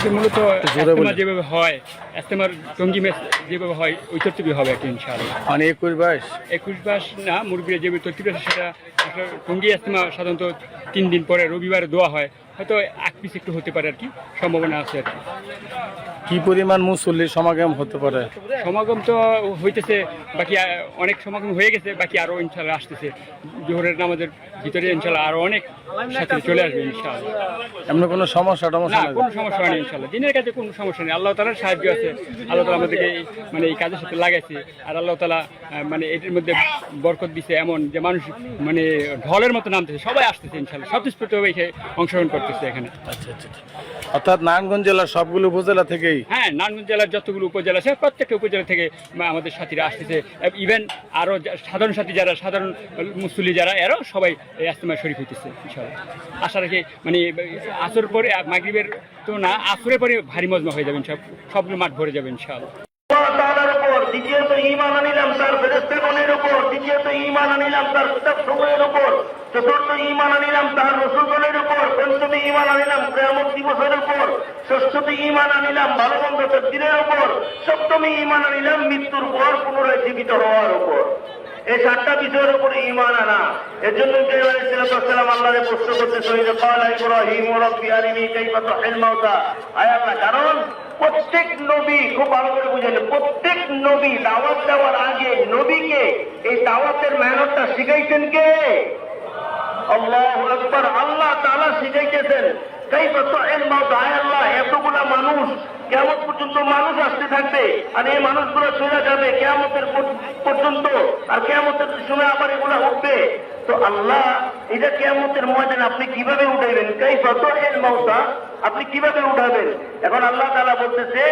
মূলত ইজতেমা যেভাবে হয়, ইজতেমার টঙ্গী ম্যাচ যেভাবে হয় ওই তরতিবই হবে একটা ইনশাআল্লাহ। মানে 21 না, মুরব্বীরা যেভাবে তরতিব আছে সেটা আসলে টঙ্গী ইজতেমা সাধারণত 3 দিন পরে রবিবারে দোয়া হয়, হয়তো এক পিস একটু হতে পারে আর কি, সম্ভাবনা আছে আর কি। কি পরিমাণ মুসল্লির সমাগম হতে পারে? সমাগম তো হইতেছে, বাকি অনেক সমাগম হয়ে গেছে, বাকি আরও ইনশাআল্লাহ আসতেছে। জোহরের নামাজের ভিতরে ইনশাআল্লাহ আরও অনেক সাথে চলে আসবে ইনশাআল্লাহ। এমন কোনো সমস্যা না, নেই? কোনো সমস্যা হয়নি ইনশাআল্লাহ। দিনের কাছে কোনো সমস্যা নেই, আল্লাহ তাআলার সাহায্য আছে। আল্লাহ তাআলা আমাদেরকে মানে এই কাজের সাথে লাগাইছে, আর আল্লাহ তাআলা মানে এটির মধ্যে বরকত দিছে এমন যে মানুষ মানে ঢলের মতো নামতেছে, সবাই আসতেছে ইনশাআল্লাহ, স্বতঃস্ফূর্তভাবে অংশগ্রহণ করতেছে এখানে। আচ্ছা আচ্ছা। অর্থাৎ নারায়ণগঞ্জ জেলার সবগুলো উপজেলা থেকেই? হ্যাঁ, নারায়ণগঞ্জ জেলার যতগুলো উপজেলা আছে প্রত্যেকটা উপজেলা থেকে আমাদের সাথীরা আসতেছে। ইভেন আরও সাধারণ সাথী যারা, সাধারণ মুসল্লি যারা, এরাও সবাই এই ইজতেমায় শরীক হইতেছে ইনশাআল্লাহ। আশা রাখি মানে আসর পরে, মাগরিবের তো না, আসরের পরে ভারী মজমা হয়ে যাবে ইনশাআল্লাহ, সবগুলো মাঠ ভরে যাবে ইনশাআল্লাহ। দ্বিতীয়ত ঈমান আনিলাম তার ফেরেশতাগণের উপর, দ্বিতীয়ত ঈমান আনিলাম তার কিতাবসমূহের উপর, চতুর্থ ঈমান আনিলাম তার রাসূলগণের উপর, পঞ্চম ঈমান আনিলাম কিয়ামত দিবসের উপর, ষষ্ঠত ঈমান আনিলাম ভালো মন্দ তকদীরের উপর, সপ্তম ঈমান আনিলাম মৃত্যুর পর পুনরায় জীবিত হওয়ার উপর। এই 7টা বিষয়ের উপর ঈমান আনা। এর জন্য ইব্রাহিম আলাইহিস সালাম আল্লাহকে প্রশ্ন করতে শহীদ ক্বালা ইব্রাহিম রাব্বি আরিনি কাইফা তুহিল মাউতা। আয়াতটা কারণ প্রত্যেক নবী, খুব ভালো করে বুঝেন, প্রত্যেক নবী দাওয়াত দেওয়ার আগে নবীকে এই দাওয়াতের মেহনতটা শিখাইছেন কে? আল্লাহু আকবার। আল্লাহ তাআলা শিখাইতেছেন কাইফা তুহিল মাউতা। আল্লাহ, এতগুলা মানুষ, কিয়ামত পর্যন্ত মানুষ আসতে থাকবে, আর এই মানুষগুলো চলে যাবে কিয়ামতের পর্যন্ত, আর কিয়ামতের সময় আবার এগুলা উঠবে। তো আল্লাহ, এটা কিয়ামতের ময়দানে আপনি কিভাবে উঠাইবেন? কাইফা তুহিল মাউতা, আপনি কিভাবে উঠাবেন? এখন আল্লাহ তাআলা বলতেছে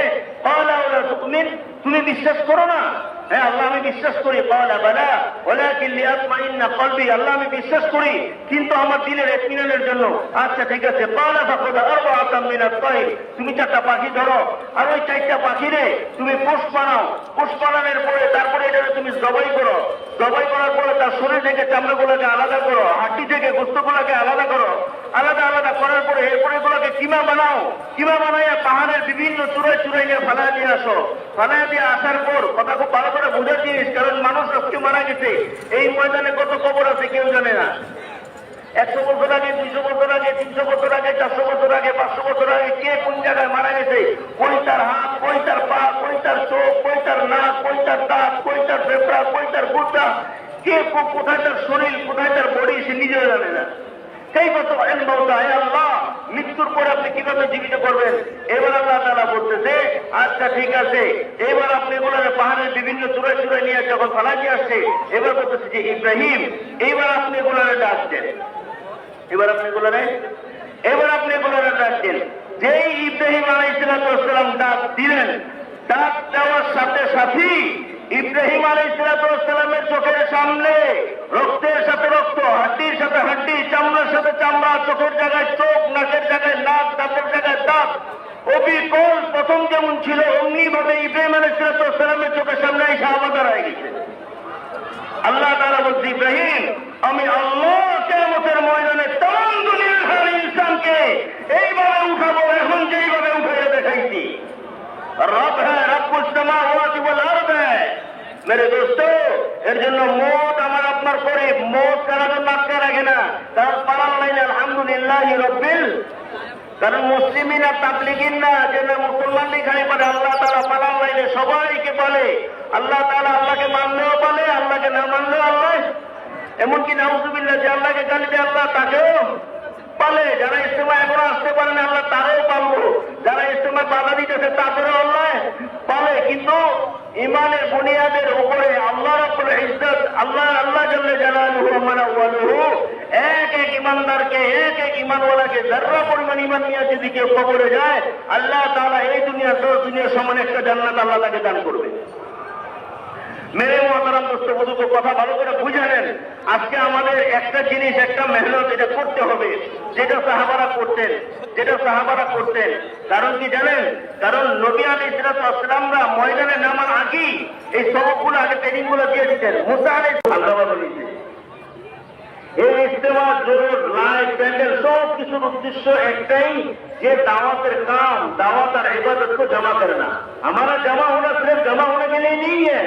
ক্বালা ওয়ালা তুমিন, তুমি বিশ্বাস করো না? হ্যাঁ আল্লাহ, আমি বিশ্বাস করি। ক্বালা বালা ওয়ালাকিন লিয়াতমাইন্না কলবি, আল্লাহ আমি বিশ্বাস করি কিন্তু আমার দিলের ইতমিনানের জন্য। আচ্ছা ঠিক আছে। ক্বালা ফাখুদ আরবাআতাম মিনাত তায়র, তুমি 4টা পাখি ধরো, আর ওই 4টা পাখিরে তুমি পোষ বানাও, পোষ বানানোর পরে তারপরে এটা তুমি জবাই করো, জবাই করার পরে তার শরীর থেকে চামড়াগুলোকে আলাদা করো, হাড্ডি থেকে গোশতগুলোকে আলাদা করো, আলাদা আলাদা করার পরে এরপরে এগুলোকে কিমা বানাও, কিমা বানাইয়া পাহাড়ের বিভিন্ন চূড়ায় চূড়ায় নিয়ে ফালায় দিয়ে আসো। ফালায় দিয়ে আসার পর, কথা খুব ভালো করে বুঝে দিস, কারণ মানুষ রক্তে মারা গেছে, এই ময়দানে কত কবর আছে কেউ জানে না। 100 বছর আগে, 200 বছর আগে, 300 বছর আগে, 400 বছর আগে, 500 বছর আগে কে কোন জায়গায় মারা গেছে, কই তার হাত, কই তার পা, কই তার চোখ, কই তার নাক, কই তার দাঁত, কই তার ফেফড়া, কই তার গুর্দা, কে কোথায় তার শরীর, কোথায় তার বডি, সে নিজেও জানে না। কাইফা তুহিল মাউতা, হে আল্লাহ, মৃত্যুর পরে আপনি কিভাবে জীবিত করবেন? এবার আল্লাহ তাআলা বলতেছে আচ্ছা ঠিক আছে, এবার আপনি এগুলোর পাহাড়ের বিভিন্ন চূড়ায় চূড়ায় নিয়ে যখন ফালাই দিয়ে আসছে, এবার বলতেছে যে ইব্রাহিম, এইবার আপনি এগুলোর ডাক দেন, এবার আপনি এগুলোর ডাক দেন। যেই ইব্রাহিম আলাইহিস সালাম ডাক দিলেন, ডাক দেওয়ার সাথে সাথেই ইব্রাহিম আলাইহিস সালামের চোখের সামনে রক্তের সাথে রক্ত, হাড্ডির সাথে হাড্ডি, চামড়ার সাথে চামড়া, চোখের জায়গায় চোখ, নাকের জায়গায় নাক, দাঁতের জায়গায় দাঁত, অবিকল প্রথম যেমন ছিল অমনি ভাবে ইব্রাহিম আলাইহিস সালামের চোখের সামনে এই সাহাবারা হয়ে গেছে। আল্লাহ তাআলা বলছে ইব্রাহিম, আমি আল্লাহ কিয়ামতের ময়দানে तमाम দুনিয়ার হার ইনসানকে এইভাবে উঠাবো, এখন যেইভাবে উঠাইয়া দেখাইছি। রব হ্যাঁ, রব্বুস সামাওয়াতি ওয়াল আরদ হ্যাঁ। মেরে দোস্ত, এর জন্য মত আমার আপনার করিব, মত কারণ মাত্রা রাখে না, তার পালান লাইন আলহামদুলিল্লাহি রাব্বিল, কারণ মুসলিমিন আর তাবলিগিন না, যে মুসলমান খালি পারে, আল্লাহ তাআলা পালান লাইনে সবাইকে বলে। আল্লাহ তাআলা আল্লাহকে মানলেও বলে, আল্লাহকে না মানলেও আল্লাহ, এমনকি নাউযুবিল্লাহ, যে আল্লাহকে গালি দেয় আল্লাহ তাকেও পালে। যারা ইজতেমা এখনো আসতে পারে না আল্লাহ তারাও পালবো, যারা ইজতেমা বাধা দিতেছে তাদেরও আল্লাহ পালে। কিন্তু ইমানের বুনিয়াদের উপরে আল্লাহ রাব্বুল ইজ্জত, আল্লাহ জাল্লে জালালুহু ওয়া মানাওয়ালুহু এক এক ইমানদারকে, এক এক ইমানওয়ালাকে যারা পরিমাণ ইমান নিয়ে যদি কেউ কবরে যায়, আল্লাহ তাআলা এই দুনিয়া 10 দুনিয়ার সমান একটা জান্নাত আল্লাহ তাকে দান করবে। মেরে মোহতারাম দোস্ত বুজুর্গ, কথা ভালো করে বুঝে নেন। আজকে আমাদের একটা জিনিস, একটা মেহনত এটা করতে হবে, যেটা সাহাবারা করতেন। কারণ কি জানেন? কারণ নবী আলাইহিস সালামরা ময়দানে নামার আগেই এই সবকগুলো আগে ট্রেনিং গুলো দিয়ে দিতেন। মুসা আলাইহিস সালাম এই ইজতেমা জরুর লাইভ প্যান্ডেল সব কিছুর উদ্দেশ্য একটাই যে দাওয়াতের কাম दावत और इबादत को जमा करना। हमारा जमा होना सिर्फ जमा होने के लिए नहीं है,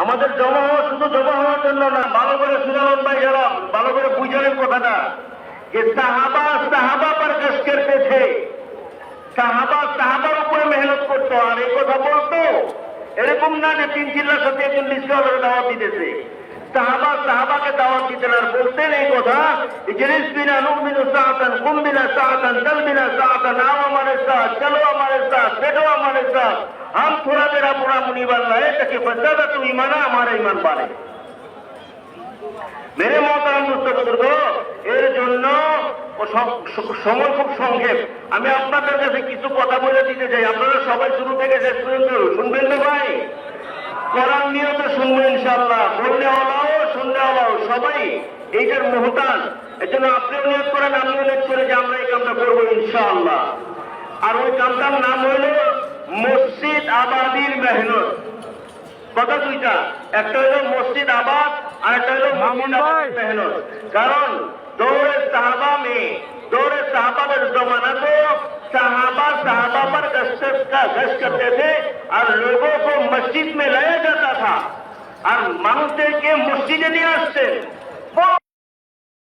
আমাদের জমা হওয়া শুধু জমা হওয়ার জন্য না। ভালো করে শুনালেন ভাই, গেলাম ভালো করে বুঝালেন কথাটা যে সাহাবা সাহাবা पर गश्त करते थे, সাহাবা সাহাবার উপরে মেহনত করতো। আর এই কথা বলতো এরকম না যে 3 চিল্লার সাথে একজন লিস্টওয়ালার দাওয়াত দিতেছে। সাহাবা সাহাবাকে দাওয়াত দিতেন আর বলতেন এই কথা, ইজলিস বিনা নুমিনু সাআতান, কুম বিনা সাআতান, চল বিনা সাআতান, आओ हमारे साथ, चलो हमारे साथ, बैठो हमारे साथ, हम थोड़ा देर अपना मुनीबान लाए ताकि फसादा तो ईमान हमारा ईमान बाढ़े। मेरे मोहतरम बुजुर्ग, এর জন্য সময় খুব সংক্ষেপ, আমি আপনাদের কাছে কিছু কথা বলে দিতে চাই। আপনারা সবাই শুরু থেকে শেষ পর্যন্ত শুনবেন না ভাই? কোরআন নিয়ে তো শুনবো ইনশাআল্লাহ, বললে হলাও শুনলে হলাও সবাই এইটার মুহতাজ। এর জন্য আপনিও নিয়োগ করেন, আমিও নিয়োগ করে যে আমরা এই কামটা করবো ইনশাআল্লাহ। আর ওই কামটার নাম হইল মসজিদ আবাদির মেহনত। কথা দুইটা, একটা হইল মসজিদ আবাদ আর একটা হইল মসজিদ আবাদির মেহনত। কারণ দৌড়ে সাহাবা में दौरे साहबा के जमाना को साहबा साहबा पर गश्त करते थे और लोगों को मस्जिद में लाया जाता था और মানুষদেরকে মসজিদে নিয়ে আসতেন।